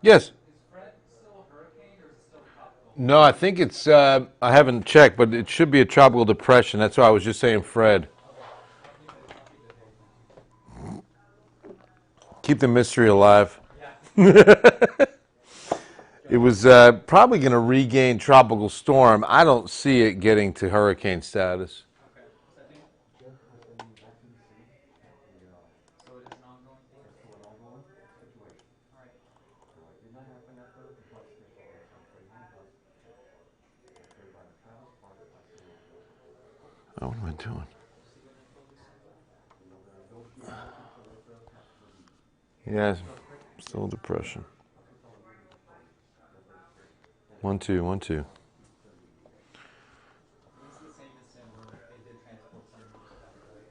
Yes. Is Fred still a hurricane or is it still tropical? No, I think it's, I haven't checked, but it should be a tropical depression. That's why I was just saying Fred. Okay, I'll keep it vague then. Keep the mystery alive. Yeah, It joking. was probably going to regain tropical storm. I don't see it getting to hurricane status. Okay, so I think so. It is an ongoing thing. All right. Oh, what am I doing? See what info we sent. Yeah, still depression. 1-2, 1-2. This is the same as where they did transport some stuff, right?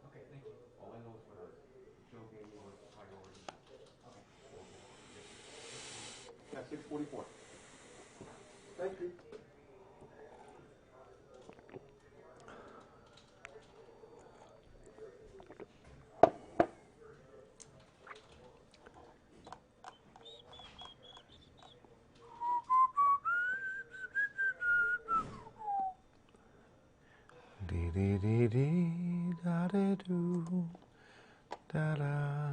Okay, thank you. Okay. Yeah, 644. Thank you. Dee dee dee dee da dee doo da da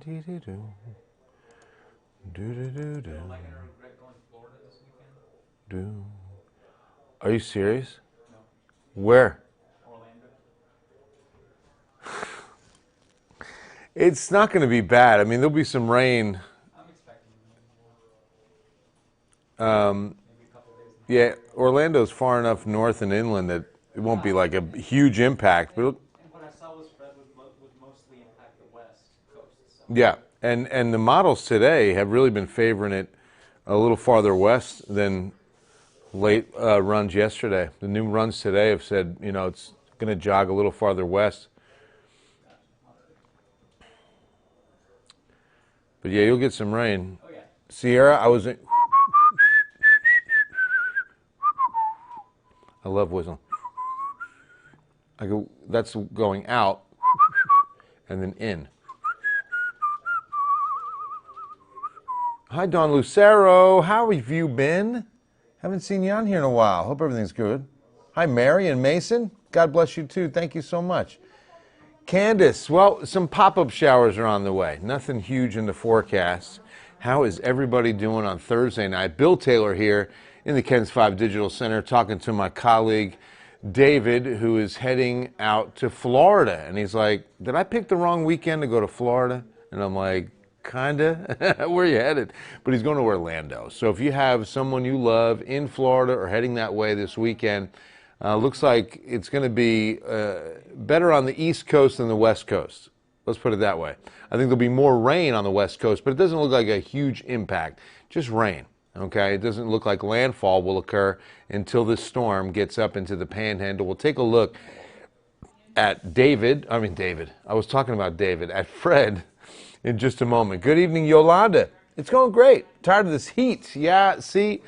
dee dee doo doo doo doo You know, doo Megan or Greg going to Florida this weekend? doo. Are you serious? No, Where? Orlando. It's not going to be bad. I mean, there'll be some rain. I'm expecting Um, maybe a couple days. yeah, Orlando's far enough north and inland that it won't be like a huge impact. But And what I saw was Fred would mostly impact the west coast. So yeah, and the models today have really been favoring it a little farther west than late runs yesterday. The new runs today have said, it's going to jog a little farther west. But yeah, you'll get some rain. oh yeah, Sierra, I love whistling. I go, that's going out and then in. Hi, Don Lucero. How have you been? Haven't seen you on here in a while. Hope everything's good. Hi, Mary and Mason. God bless you too. Thank you so much. Candace, well, some pop-up showers are on the way. Nothing huge in the forecast. How is everybody doing on Thursday night? Bill Taylor here in the Ken's 5 Digital Center talking to my colleague David, who is heading out to Florida. And he's like, did I pick the wrong weekend to go to Florida? And I'm like, kinda. Where are you headed? But he's going to Orlando. So if you have someone you love in Florida or heading that way this weekend, looks like it's going to be better on the East Coast than the West Coast. Let's put it that way. I think there'll be more rain on the West Coast, but it doesn't look like a huge impact. Just rain, okay? It doesn't look like landfall will occur until this storm gets up into the panhandle. We'll take a look at David. I was talking about David, at Fred in just a moment. Good evening, Yolanda. It's going great. Tired of this heat. Yeah, see,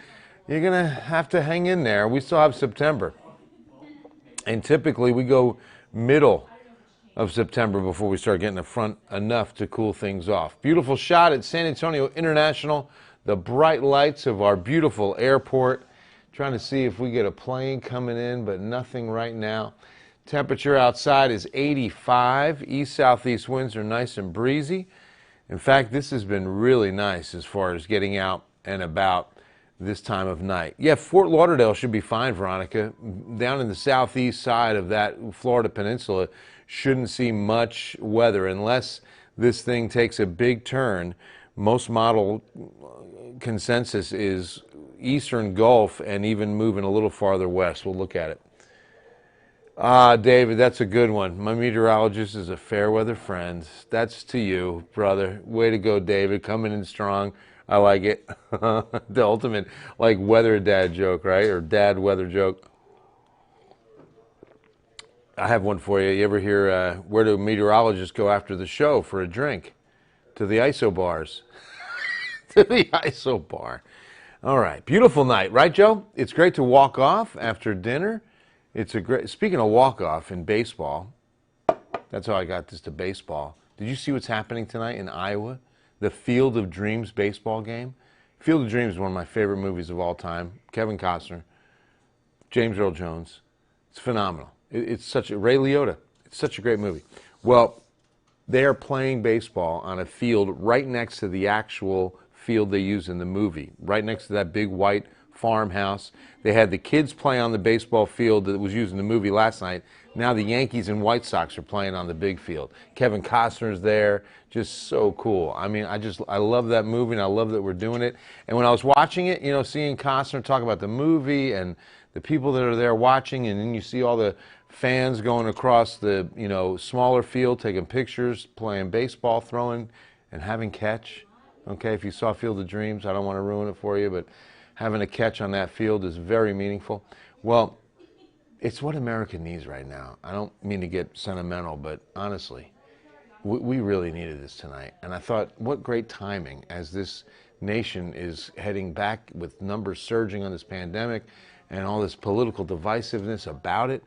you're going to have to hang in there. We still have September. And typically we go middle of September before we start getting the front enough to cool things off. Beautiful shot at San Antonio International, the bright lights of our beautiful airport. Trying to see if we get a plane coming in, but nothing right now. Temperature outside is 85. East-southeast winds are nice and breezy. In fact, this has been really nice as far as getting out and about this time of night. Yeah, Fort Lauderdale should be fine, Veronica. Down in the southeast side of that Florida peninsula, shouldn't see much weather unless this thing takes a big turn. Most model consensus is Eastern Gulf and even moving a little farther west. We'll look at it. Ah, David, that's a good one. My meteorologist is a fair weather friend. That's to you, brother. Way to go, David. Coming in strong. I like it. The ultimate, like, weather dad joke, right? Or dad weather joke. I have one for you. You ever hear, where do meteorologists go after the show for a drink? To the ISO bars. To the ISO bar. All right, beautiful night, right, Joe? It's great to walk off after dinner. It's a great. Speaking of walk off in baseball, that's how I got this to baseball. Did you see what's happening tonight in Iowa? The Field of Dreams baseball game. Field of Dreams is one of my favorite movies of all time. Kevin Costner, James Earl Jones. It's phenomenal. It's such a Ray Liotta. It's such a great movie. Well, they are playing baseball on a field right next to the actual field they use in the movie, right next to that big white farmhouse. They had the kids play on the baseball field that was used in the movie last night. Now the Yankees and White Sox are playing on the big field. Kevin Costner's there. Just so cool. I mean, I love that movie, and I love that we're doing it. And when I was watching it, seeing Costner talk about the movie and the people that are there watching, and then you see all the fans going across the, smaller field, taking pictures, playing baseball, throwing, and having catch. Okay, if you saw Field of Dreams, I don't want to ruin it for you, but having a catch on that field is very meaningful. Well, it's what America needs right now. I don't mean to get sentimental, but honestly, we really needed this tonight. And I thought, what great timing as this nation is heading back with numbers surging on this pandemic and all this political divisiveness about it.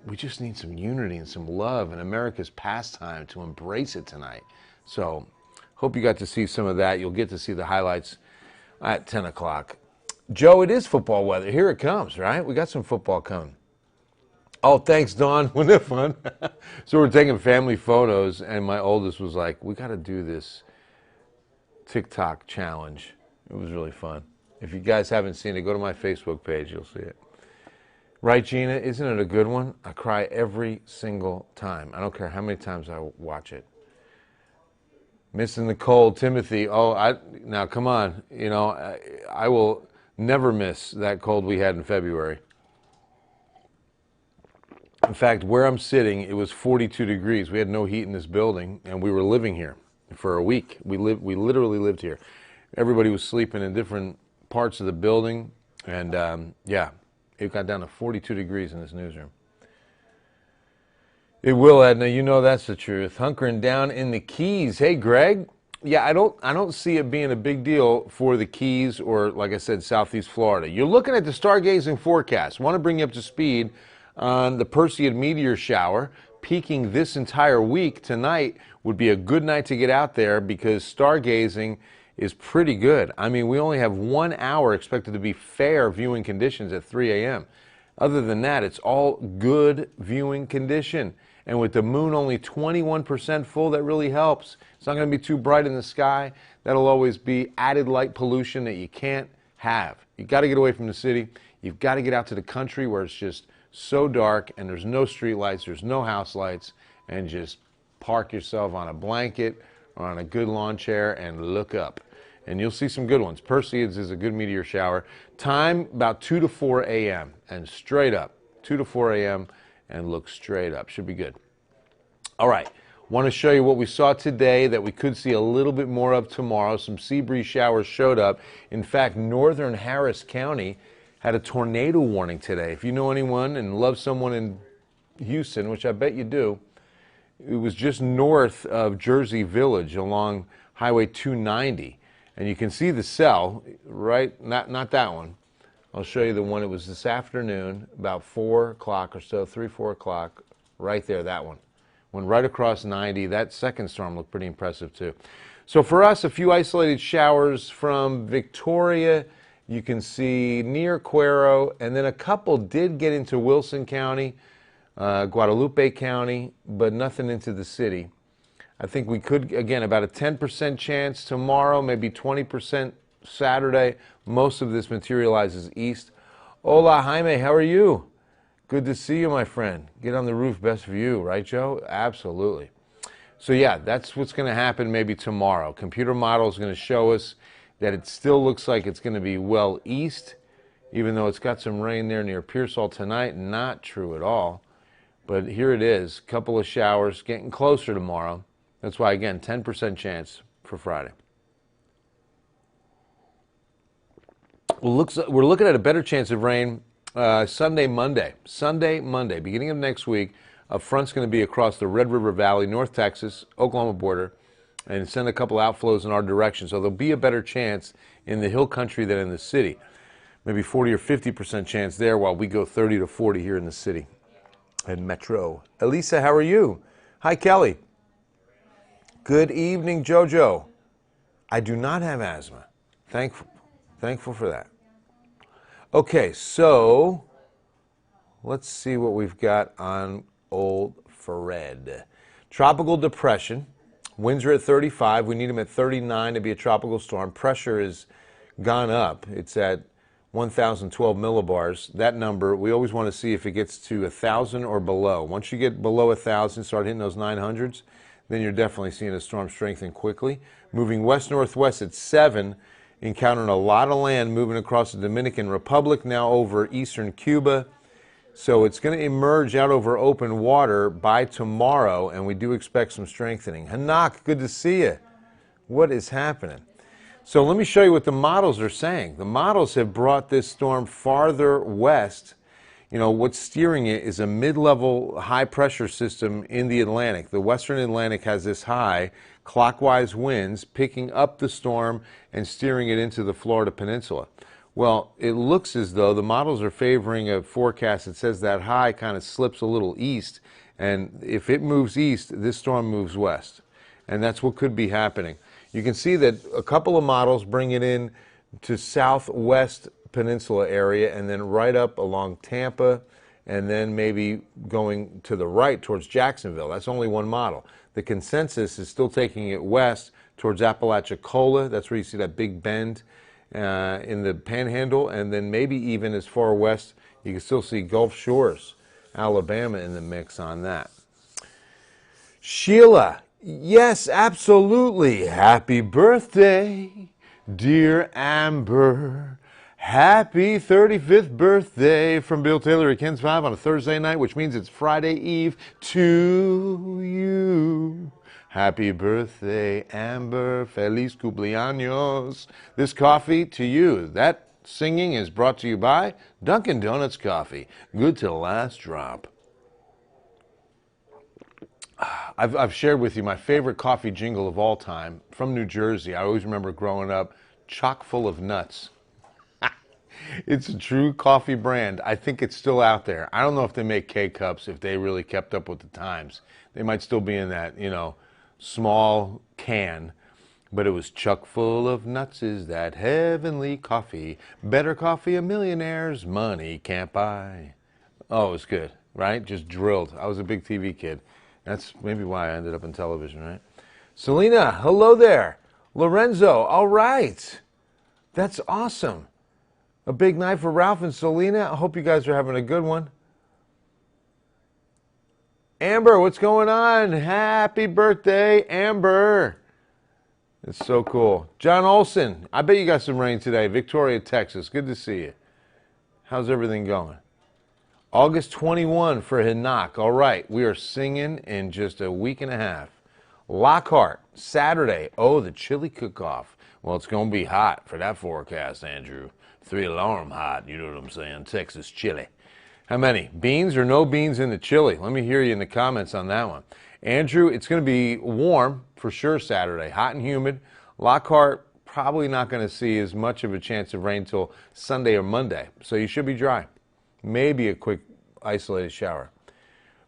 We just need some unity and some love and America's pastime to embrace it tonight. So hope you got to see some of that. You'll get to see the highlights at 10 o'clock. Joe, it is football weather. Here it comes, right? We got some football coming. Oh, thanks, Dawn. Wasn't that fun? So we're taking family photos, and my oldest was like, we got to do this TikTok challenge. It was really fun. If you guys haven't seen it, go to my Facebook page. You'll see it. Right, Gina? Isn't it a good one? I cry every single time. I don't care how many times I watch it. Missing the cold, Timothy. Oh, now come on. I will never miss that cold we had in February. In fact, where I'm sitting, it was 42 degrees. We had no heat in this building, and we were living here for a week. We literally lived here. Everybody was sleeping in different parts of the building, and it got down to 42 degrees in this newsroom. It will, Edna. You know that's the truth. Hunkering down in the Keys. Hey, Greg. Yeah, I don't see it being a big deal for the Keys or, like I said, Southeast Florida. You're looking at the stargazing forecast. Want to bring you up to speed on the Perseid meteor shower peaking this entire week. Tonight would be a good night to get out there because stargazing is pretty good. I mean, we only have 1 hour expected to be fair viewing conditions at 3 a.m. Other than that, it's all good viewing condition. And with the moon only 21% full, that really helps. It's not going to be too bright in the sky. That'll always be added light pollution that you can't have. You've got to get away from the city. You've got to get out to the country where it's just so dark and there's no street lights, there's no house lights, and just park yourself on a blanket or on a good lawn chair and look up. And you'll see some good ones. Perseids is a good meteor shower. Time about 2 to 4 a.m. and straight up. 2 to 4 a.m. and look straight up. Should be good. All right. Want to show you what we saw today that we could see a little bit more of tomorrow. Some sea breeze showers showed up. In fact, northern Harris County had a tornado warning today. If you know anyone and love someone in Houston, which I bet you do, it was just north of Jersey Village along Highway 290. And you can see the cell, right? Not that one. I'll show you the one. It was this afternoon, about 4 o'clock or so, 3, 4 o'clock, right there, that one. Went right across 90. That second storm looked pretty impressive, too. So for us, a few isolated showers from Victoria, you can see near Cuero, and then a couple did get into Wilson County, Guadalupe County, but nothing into the city. I think we could, again, about a 10% chance tomorrow, maybe 20% Saturday. Most of this materializes east. Hola, Jaime, how are you? Good to see you, my friend. Get on the roof, best view, right, Joe? Absolutely. So, yeah, that's what's going to happen maybe tomorrow. Computer model is going to show us that it still looks like it's going to be well east, even though it's got some rain there near Pearsall tonight. Not true at all. But here it is, a couple of showers, getting closer tomorrow. That's why, again, 10% chance for Friday. We're looking at a better chance of rain Sunday, Monday. Sunday, Monday, beginning of next week. A front's going to be across the Red River Valley, North Texas, Oklahoma border, and send a couple outflows in our direction. So there'll be a better chance in the hill country than in the city. Maybe 40 or 50% chance there, while we go 30 to 40 here in the city and metro. Elisa, how are you? Hi, Kelly. Good evening, Jojo. I do not have asthma. Thankful for that. Okay, so let's see what we've got on old Fred. Tropical depression. Winds are at 35. We need them at 39 to be a tropical storm. Pressure has gone up. It's at 1,012 millibars. That number, we always want to see if it gets to 1,000 or below. Once you get below 1,000, start hitting those 900s, then you're definitely seeing a storm strengthen quickly. Moving west-northwest at 7, encountering a lot of land moving across the Dominican Republic, now over eastern Cuba. So it's going to emerge out over open water by tomorrow, and we do expect some strengthening. Hanak, good to see you. What is happening? So let me show you what the models are saying. The models have brought this storm farther west. You know, what's steering it is a mid-level high-pressure system in the Atlantic. The western Atlantic has this high, clockwise winds picking up the storm and steering it into the Florida Peninsula. Well, it looks as though the models are favoring a forecast that says that high kind of slips a little east, and if it moves east, this storm moves west. And that's what could be happening. You can see that a couple of models bring it in to southwest peninsula area and then right up along Tampa and then maybe going to the right towards Jacksonville. That's only one model. The consensus is still taking it west towards Apalachicola. That's where you see that big bend in the panhandle, and then maybe even as far west, you can still see Gulf Shores, Alabama in the mix on that. Sheila, yes, absolutely. Happy birthday, dear Amber. Happy 35th birthday from Bill Taylor at Ken's 5 on a Thursday night, which means it's Friday Eve to you. Happy birthday, Amber. Feliz cumpleaños. This coffee to you. That singing is brought to you by Dunkin' Donuts Coffee. Good to the last drop. I've shared with you my favorite coffee jingle of all time from New Jersey. I always remember growing up, chock full of nuts. It's a true coffee brand. I think it's still out there. I don't know if they make K-Cups, if they really kept up with the times. They might still be in that, you know, small can, but it was chock full of nuts is that heavenly coffee. Better coffee a millionaire's money can't buy. Oh, it was good, right? Just drilled. I was a big TV kid. That's maybe why I ended up in television, right? Selena, hello there. Lorenzo, all right. That's awesome. A big night for Ralph and Selena. I hope you guys are having a good one. Amber, what's going on? Happy birthday, Amber. It's so cool. John Olson, I bet you got some rain today. Victoria, Texas. Good to see you. How's everything going? August 21 for Hinak. All right, we are singing in just a week and a half. Lockhart, Saturday. Oh, the chili cook-off. Well, it's going to be hot for that forecast, Andrew. 3-alarm hot, you know what I'm saying? Texas chili. How many? Beans or no beans in the chili? Let me hear you in the comments on that one. Andrew, it's going to be warm for sure Saturday. Hot and humid. Lockhart, probably not going to see as much of a chance of rain till Sunday or Monday. So you should be dry. Maybe a quick isolated shower.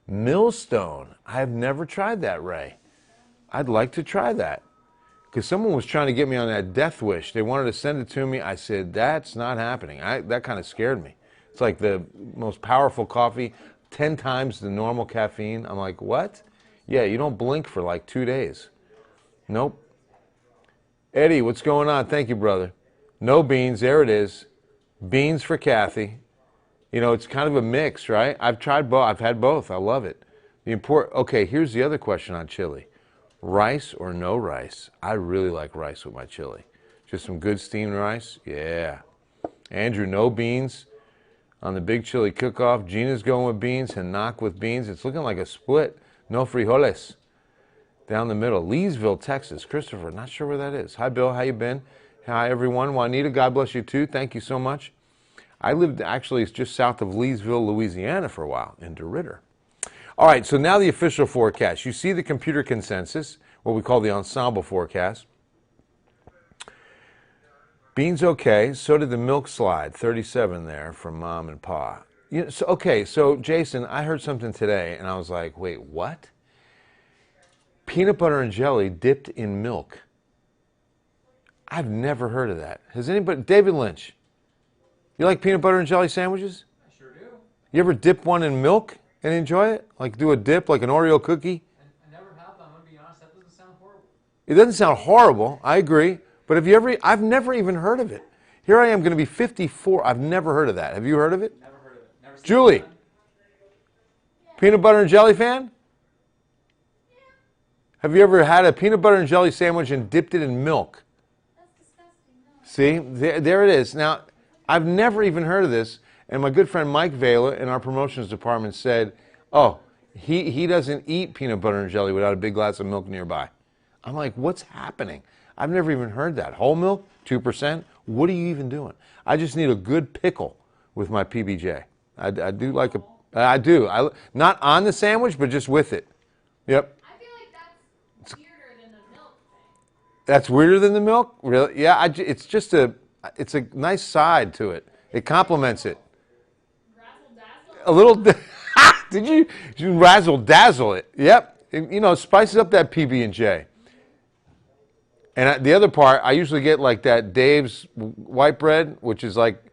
Millstone. I have never tried that, Ray. I'd like to try that. Because someone was trying to get me on that death wish. They wanted to send it to me. I said, that's not happening. That kind of scared me. It's like the most powerful coffee, 10 times the normal caffeine. I'm like, what? Yeah, you don't blink for like 2 days. Nope. Eddie, what's going on? Thank you, brother. No beans. There it is. Beans for Kathy. You know, it's kind of a mix, right? I've tried both. I've had both. I love it. Okay, here's the other question on chili. Rice or no rice? I really like rice with my chili. Just some good steamed rice? Yeah. Andrew, no beans on the big chili cook-off. Gina's going with beans and Knock with beans. It's looking like a split. No frijoles. Down the middle. Leesville, Texas. Christopher, not sure where that is. Hi, Bill. How you been? Hi, everyone. Juanita, God bless you, too. Thank you so much. I lived actually just south of Leesville, Louisiana for a while, in DeRidder. All right, so now the official forecast. You see the computer consensus. what we call the ensemble forecast. Beans okay. So did the milk slide. 37 there from Mom and Pa. You know, so Jason, I heard something today, and I was like, wait, what? Peanut butter and jelly dipped in milk. I've never heard of that. Has anybody? David Lynch, you like peanut butter and jelly sandwiches? I sure do. You ever dip one in milk and enjoy it? Like do a dip, like an Oreo cookie? I never have, but I'm going to be honest, that doesn't sound horrible. It doesn't sound horrible, I agree. But have you ever, I've never even heard of it. Here I am going to be 54. I've never heard of that. Have you heard of it? Never heard of it. Never seen Julie, it done. peanut butter and jelly fan? Have you ever had a peanut butter and jelly sandwich and dipped it in milk? That's disgusting. No. See, there it is. Now, I've never even heard of this, and my good friend Mike Vela in our promotions department said, oh, he doesn't eat peanut butter and jelly without a big glass of milk nearby. I'm like, what's happening? I've never even heard that. Whole milk, 2%? What are you even doing? I just need a good pickle with my PBJ. I do like a, I do. Not on the sandwich, but just with it. Yep. I feel like that's weirder than the milk thing. That's weirder than the milk? Really? Yeah, it's just it's a nice side to it. It complements it. Razzle dazzle. A little, did you razzle dazzle it? Yep. You know, spices up that PB&J. And the other part, I usually get like that Dave's white bread, which is like,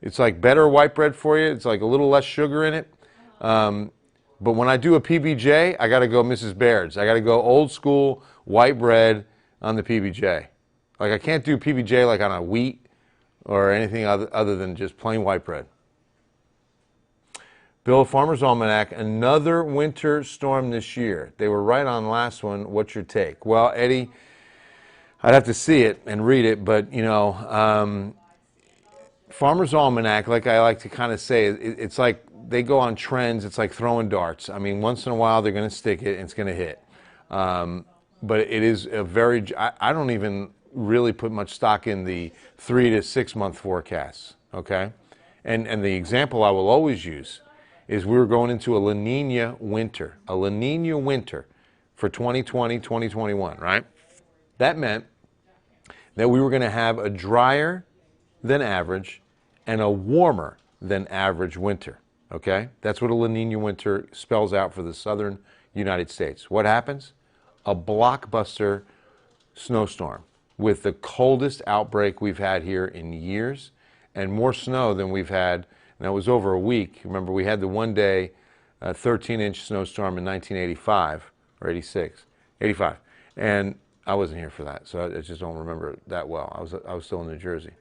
it's like better white bread for you. It's like a little less sugar in it. But when I do a PBJ, I got to go Mrs. Baird's. I got to go old school white bread on the PBJ. Like I can't do PBJ like on a wheat or anything other than just plain white bread. Bill, Farmer's Almanac, another winter storm this year. They were right on last one. What's your take? Well, Eddie, I'd have to see it and read it, but, you know, Farmer's Almanac, like I like to kind of say, it's like they go on trends. It's like throwing darts. I mean, once in a while they're going to stick it and it's going to hit. But it is a very, I don't even really put much stock in the 3 to 6 month forecasts, okay? And the example I will always use is we were going into a La Nina winter for 2020, 2021, right? That meant that we were going to have a drier than average and a warmer than average winter, okay? That's what a La Nina winter spells out for the southern United States. What happens? A blockbuster snowstorm with the coldest outbreak we've had here in years and more snow than we've had, and that was over a week. Remember, we had the one-day 13-inch snowstorm in 1985 or 86, 85, and I wasn't here for that, so I just don't remember it that well. I was still in New Jersey.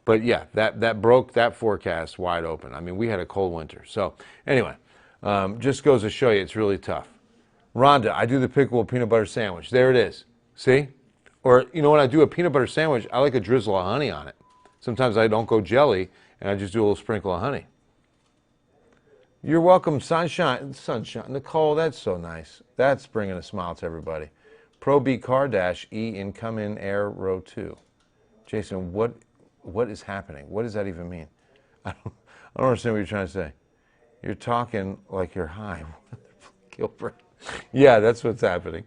But yeah, that broke that forecast wide open. I mean, we had a cold winter. So anyway, just goes to show you it's really tough. Rhonda, I do the pickle peanut butter sandwich. There it is. See? Or, you know, when I do a peanut butter sandwich, I like a drizzle of honey on it. Sometimes I don't go jelly, and I just do a little sprinkle of honey. You're welcome, Sunshine. Nicole, that's so nice. That's bringing a smile to everybody. Pro B car dash E in come in air row 2. Jason, what is happening? What does that even mean? I don't understand what you're trying to say. You're talking like you're high. Gilbert. Yeah, that's what's happening.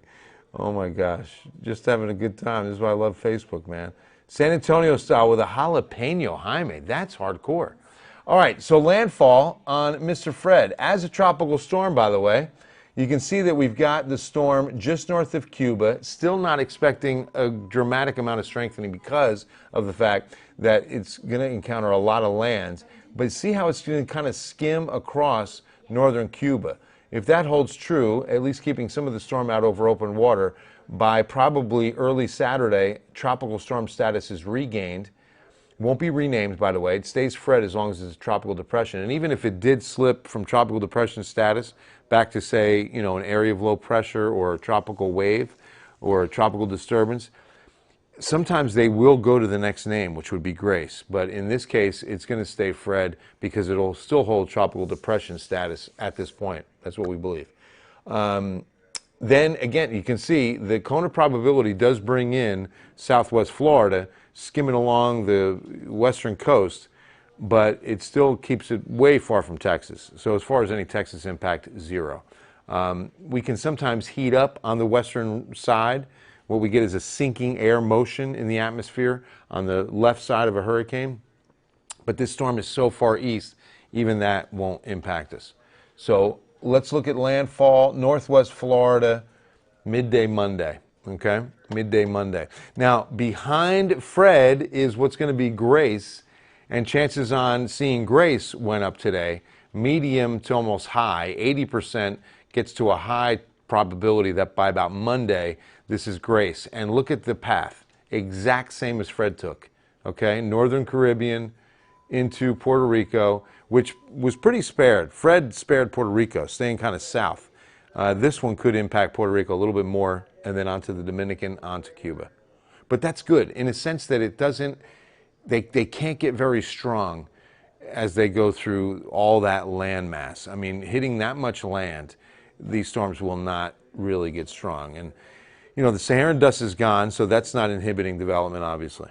Oh my gosh. Just having a good time. This is why I love Facebook, man. San Antonio style with a jalapeno Jaime. That's hardcore. All right, so landfall on Mr. Fred. As a tropical storm, by the way, you can see that we've got the storm just north of Cuba, still not expecting a dramatic amount of strengthening because of the fact that it's going to encounter a lot of lands. But see how it's going to kind of skim across northern Cuba. If that holds true, at least keeping some of the storm out over open water, by probably early Saturday, tropical storm status is regained. Won't be renamed, by the way. It stays Fred as long as it's a tropical depression. And even if it did slip from tropical depression status back to, say, you know, an area of low pressure or a tropical wave or a tropical disturbance, sometimes they will go to the next name, which would be Grace. But in this case, it's going to stay Fred because it'll still hold tropical depression status at this point. That's what we believe. Then, again, you can see the cone of probability does bring in southwest Florida, skimming along the western coast, but it still keeps it way far from Texas. So as far as any Texas impact, zero. We can sometimes heat up on the western side. What we get is a sinking air motion in the atmosphere on the left side of a hurricane. But this storm is so far east, even that won't impact us. So let's look at landfall, northwest Florida, midday Monday. Okay, midday Monday. Now, behind Fred is what's going to be Grace, and chances on seeing Grace went up today, medium to almost high. 80% gets to a high probability that by about Monday, this is Grace. And look at the path, exact same as Fred took. Okay, Northern Caribbean into Puerto Rico, which was pretty spared. Fred spared Puerto Rico, staying kind of south. This one could impact Puerto Rico a little bit more, and then onto the Dominican, onto Cuba. But that's good in a sense that it doesn't, they can't get very strong as they go through all that land mass. I mean, hitting that much land, these storms will not really get strong. And, you know, the Saharan dust is gone, so that's not inhibiting development, obviously.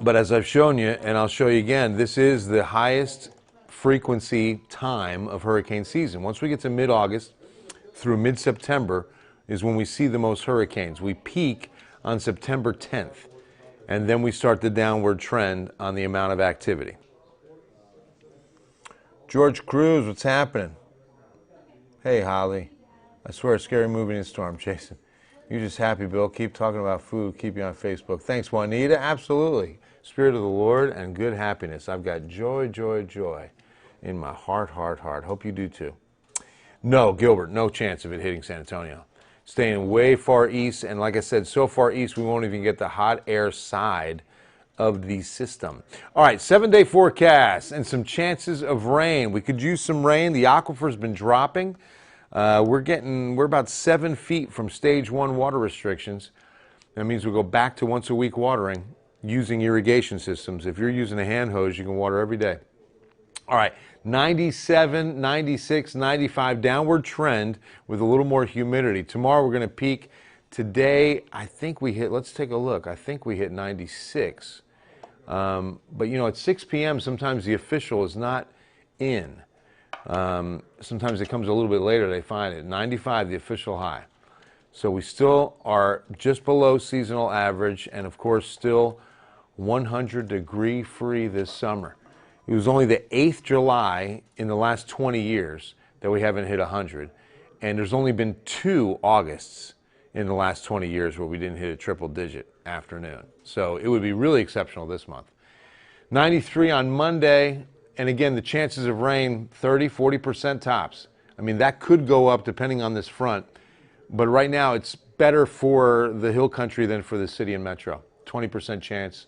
But as I've shown you, and I'll show you again, this is the highest frequency time of hurricane season. Once we get to mid-August through mid-September is when we see the most hurricanes. We peak on September 10th, and then we start the downward trend on the amount of activity. George Cruz, what's happening? Hey, Holly. I swear, scary movie in a storm, Jason. You're just happy, Bill. Keep talking about food. Keep you on Facebook. Thanks, Juanita. Absolutely. Spirit of the Lord and good happiness. I've got joy, joy, joy in my heart, heart, heart. Hope you do too. No, Gilbert, no chance of it hitting San Antonio. Staying way far east, and like I said, so far east we won't even get the hot air side of the system. All right, 7-day forecast and some chances of rain. We could use some rain. The aquifer's been dropping. We're about 7 feet from stage 1 water restrictions. That means we'll go back to once a week watering using irrigation systems. If you're using a hand hose, you can water every day. All right, 97, 96, 95, downward trend with a little more humidity. Tomorrow we're going to peak. Today, I think we hit, let's take a look. I think we hit 96. But you know, at 6 p.m., sometimes the official is not in. Sometimes it comes a little bit later, they find it. 95, the official high. So we still are just below seasonal average, and of course still 100 degree free this summer. It was only the 8th July in the last 20 years that we haven't hit 100. And there's only been 2 Augusts in the last 20 years where we didn't hit a triple digit afternoon. So it would be really exceptional this month. 93 on Monday. And again, the chances of rain, 30, 40% tops. I mean, that could go up depending on this front. But right now, it's better for the hill country than for the city and metro. 20% chance.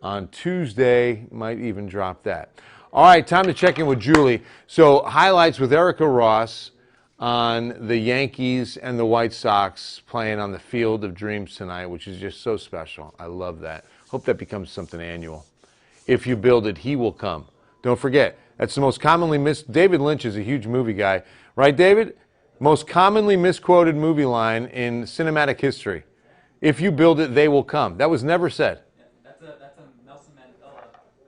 On Tuesday, might even drop that. All right, time to check in with Julie. So highlights with Erica Ross on the Yankees and the White Sox playing on the Field of Dreams tonight, which is just so special. I love that. Hope that becomes something annual. If you build it, he will come. Don't forget, that's the most commonly David Lynch is a huge movie guy. Right, David? Most commonly misquoted movie line in cinematic history. If you build it, they will come. That was never said. That's a Nelson Mandela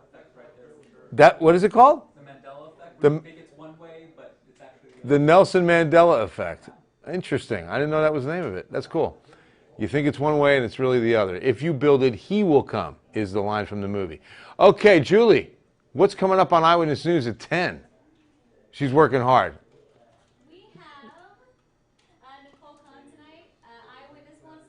effect right there. That, what is it called? The Mandela effect. The- You think it's one way, but it's actually The Nelson Mandela effect. Interesting. I didn't know that was the name of it. That's cool. You think it's one way and it's really the other. If you build it, he will come, is the line from the movie. Okay, Julie, what's coming up on Eyewitness News at 10? She's working hard. We have Nicole Kahn tonight.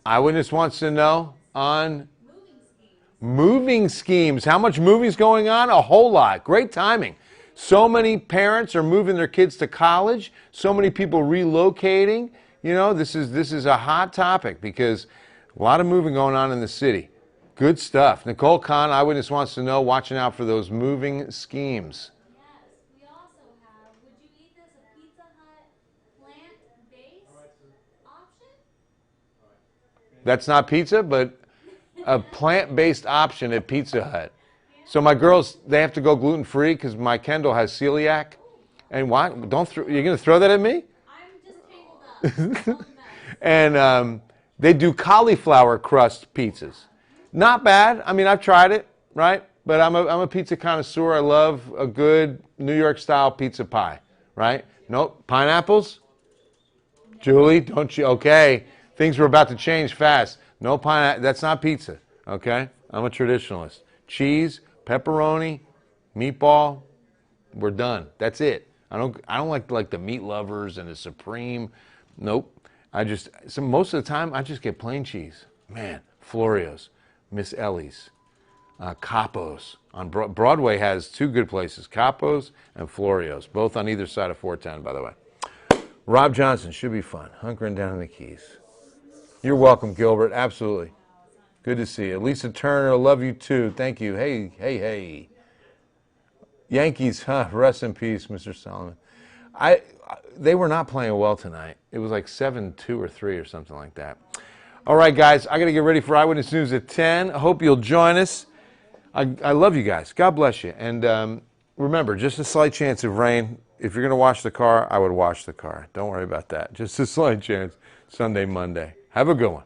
Eyewitness wants to know on Moving schemes. moving schemes. How much moving's going on? A whole lot. Great timing. So many parents are moving their kids to college. So many people relocating. You know, this is a hot topic because a lot of moving going on in the city. Good stuff. Nicole Kahn, Eyewitness wants to know, watching out for those moving schemes. Yes. We also have, would you eat this, a Pizza Hut plant-based option? That's not pizza, but a plant-based option at Pizza Hut. So my girls, they have to go gluten-free because my Kendall has celiac. And why? You're going to throw that at me? I'm just tangled up. All the mess. And they do cauliflower crust pizzas. Not bad. I mean, I've tried it, right? But I'm a pizza connoisseur. I love a good New York style pizza pie, right? Nope. Pineapples? Julie, don't you? Okay. Things were about to change fast. No pineapple. That's not pizza. Okay? I'm a traditionalist. Cheese, pepperoni, meatball. We're done. That's it. I don't like the meat lovers and the supreme. Nope. Most of the time I just get plain cheese. Man, Florio's, Miss Ellie's, Capo's. On Broadway has two good places, Capo's and Florio's, both on either side of 410, by the way. Rob Johnson, should be fun. Hunkering down in the Keys. You're welcome, Gilbert. Absolutely. Good to see you. Lisa Turner, love you too. Thank you. Hey, hey, hey. Yankees, huh? Rest in peace, Mr. Solomon. They were not playing well tonight. It was like 7-2 or 3 or something like that. All right, guys, I got to get ready for Eyewitness News at 10. I hope you'll join us. I love you guys. God bless you. And remember, just a slight chance of rain. If you're going to wash the car, I would wash the car. Don't worry about that. Just a slight chance. Sunday, Monday. Have a good one.